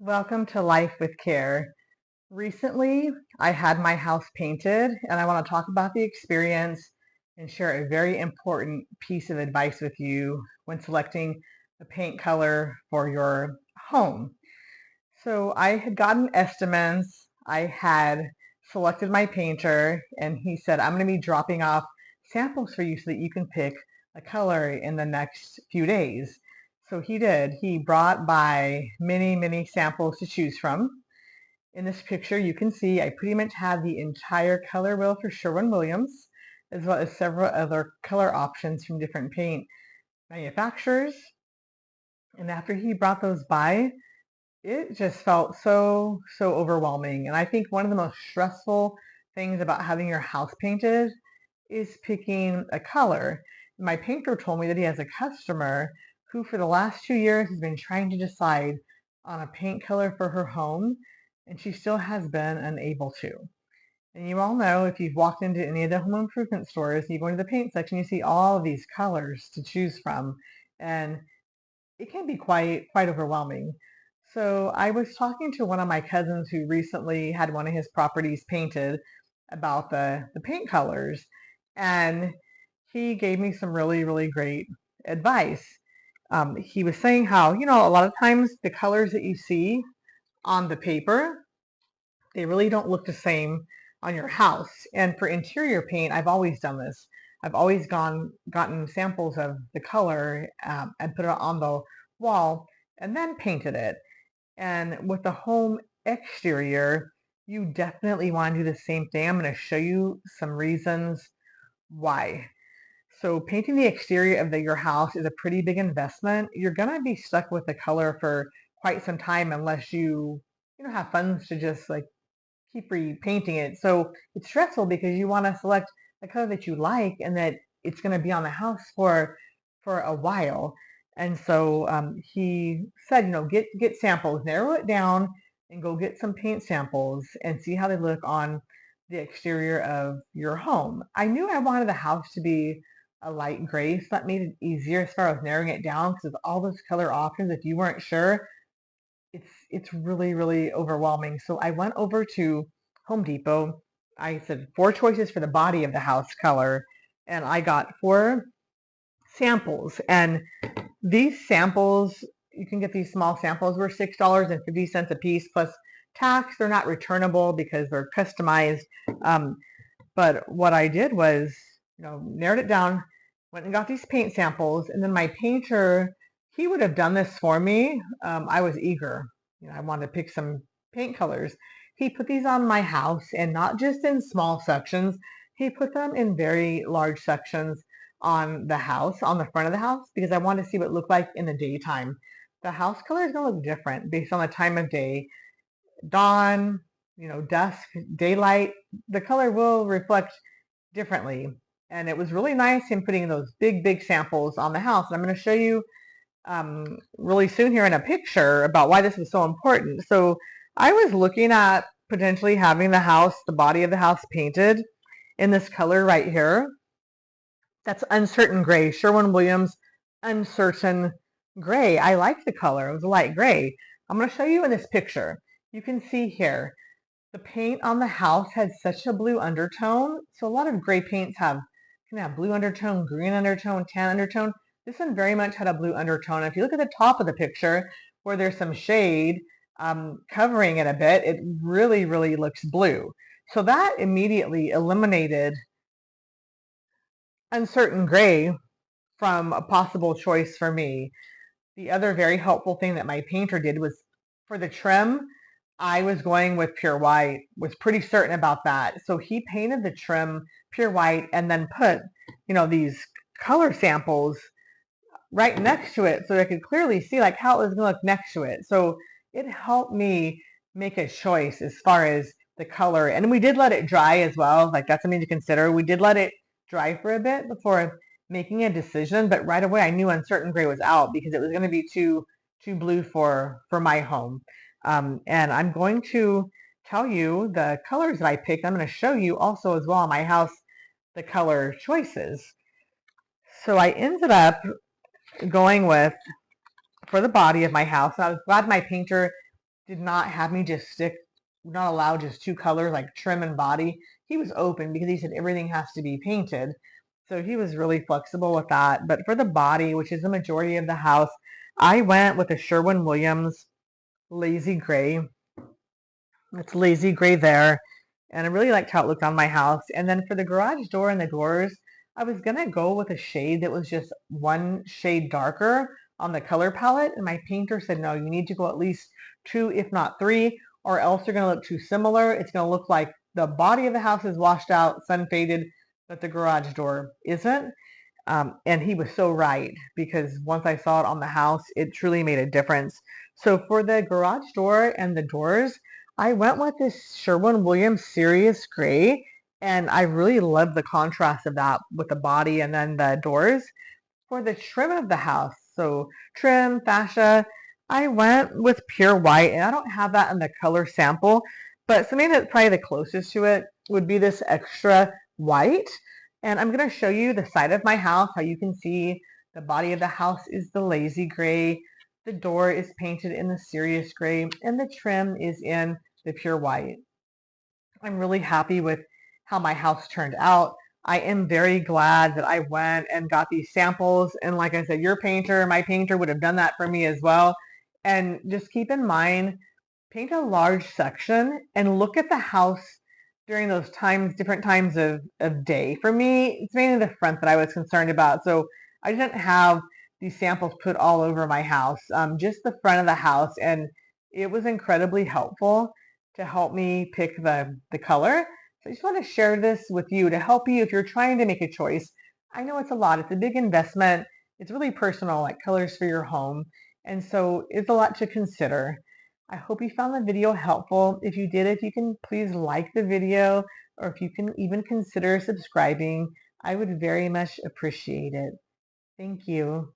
Welcome to Life with Care. Recently, I had my house painted, and I want to talk about the experience and share a very important piece of advice with you when selecting a paint color for your home. So, I had gotten estimates, I had selected my painter, and he said, I'm going to be dropping off samples for you so that you can pick a color in the next few days. So he did. He brought by many, many samples to choose from. In this picture, you can see I pretty much have the entire color wheel for Sherwin-Williams, as well as several other color options from different paint manufacturers. And after he brought those by, it just felt so overwhelming. And I think one of the most stressful things about having your house painted is picking a color. My painter told me that he has a customer who for the last 2 years has been trying to decide on a paint color for her home, and she still has been unable to. And you all know, if you've walked into any of the home improvement stores, you go into the paint section, you see all of these colors to choose from, and it can be quite overwhelming. So I was talking to one of my cousins who recently had one of his properties painted about the paint colors, and he gave me some really great advice. He was saying how, a lot of times the colors that you see on the paper, they really don't look the same on your house. And for interior paint, I've always done this. I've always gotten samples of the color and put it on the wall and then painted it. And with the home exterior, you definitely want to do the same thing. I'm going to show you some reasons why. So painting the exterior of your house is a pretty big investment. You're going to be stuck with the color for quite some time unless you have funds to just like keep repainting it. So it's stressful because you want to select a color that you like and that it's going to be on the house for a while. And so he said, get samples, narrow it down, and go get some paint samples and see how they look on the exterior of your home. I knew I wanted the house to be a light gray, so that made it easier as far as narrowing it down because with all those color options, if you weren't sure, it's really overwhelming. So I went over to Home Depot. I said 4 choices for the body of the house color, and I got 4 samples. And these samples, you can get these small samples, were $6.50 a piece plus tax. They're not returnable because they're customized. Um, but what I did was, narrowed it down, went and got these paint samples, and then my painter, he would have done this for me. I was eager. I wanted to pick some paint colors. He put these on my house, and not just in small sections. He put them in very large sections on the house, on the front of the house, because I wanted to see what it looked like in the daytime. The house color is going to look different based on the time of day. Dawn, dusk, daylight, the color will reflect differently. And it was really nice in putting those big samples on the house. And I'm going to show you really soon here in a picture about why this is so important. So I was looking at potentially having the body of the house painted in this color right here. That's uncertain gray, Sherwin-Williams uncertain gray. I like the color. It was a light gray. I'm going to show you in this picture. You can see here the paint on the house has such a blue undertone. So a lot of gray paints can have blue undertone, green undertone, tan undertone. This one very much had a blue undertone. If you look at the top of the picture where there's some shade covering it a bit, it really looks blue. So that immediately eliminated uncertain gray from a possible choice for me. The other very helpful thing that my painter did was for the trim, I was going with pure white, was pretty certain about that. So he painted the trim pure white and then put, these color samples right next to it so I could clearly see like how it was going to look next to it. So it helped me make a choice as far as the color. And we did let it dry as well. Like that's something to consider. We did let it dry for a bit before making a decision, but right away I knew uncertain gray was out because it was going to be too blue for my home. And I'm going to tell you the colors that I picked. I'm going to show you also as well in my house the color choices. So I ended up going with, for the body of my house, I was glad my painter did not have me just not allow just two colors like trim and body. He was open because he said everything has to be painted. So he was really flexible with that. But for the body, which is the majority of the house, I went with a Sherwin-Williams Lazy Gray. It's Lazy Gray there. And I really liked how it looked on my house. And then for the garage door and the doors, I was going to go with a shade that was just one shade darker on the color palette. And my painter said, no, you need to go at least two, if not three, or else you're going to look too similar. It's going to look like the body of the house is washed out, sun faded, but the garage door isn't. And he was so right, because once I saw it on the house, it truly made a difference. So for the garage door and the doors, I went with this Sherwin-Williams Sirius Gray, and I really love the contrast of that with the body and then the doors. For the trim of the house, so trim, fascia, I went with pure white, and I don't have that in the color sample, but something that's probably the closest to it would be this extra white. And I'm going to show you the side of my house, how you can see the body of the house is the Lazy Gray, the door is painted in the Sirius Gray, and the trim is in the pure white. I'm really happy with how my house turned out. I am very glad that I went and got these samples. And like I said, my painter would have done that for me as well. And just keep in mind, paint a large section and look at the house during those times, different times of day. For me, it's mainly the front that I was concerned about. So I didn't have these samples put all over my house, just the front of the house. And it was incredibly helpful to help me pick the color. So I just want to share this with you to help you if you're trying to make a choice. I know it's a lot. It's a big investment. It's really personal, like colors for your home. And so it's a lot to consider. I hope you found the video helpful. If you did, if you can please like the video, or if you can even consider subscribing, I would very much appreciate it. Thank you.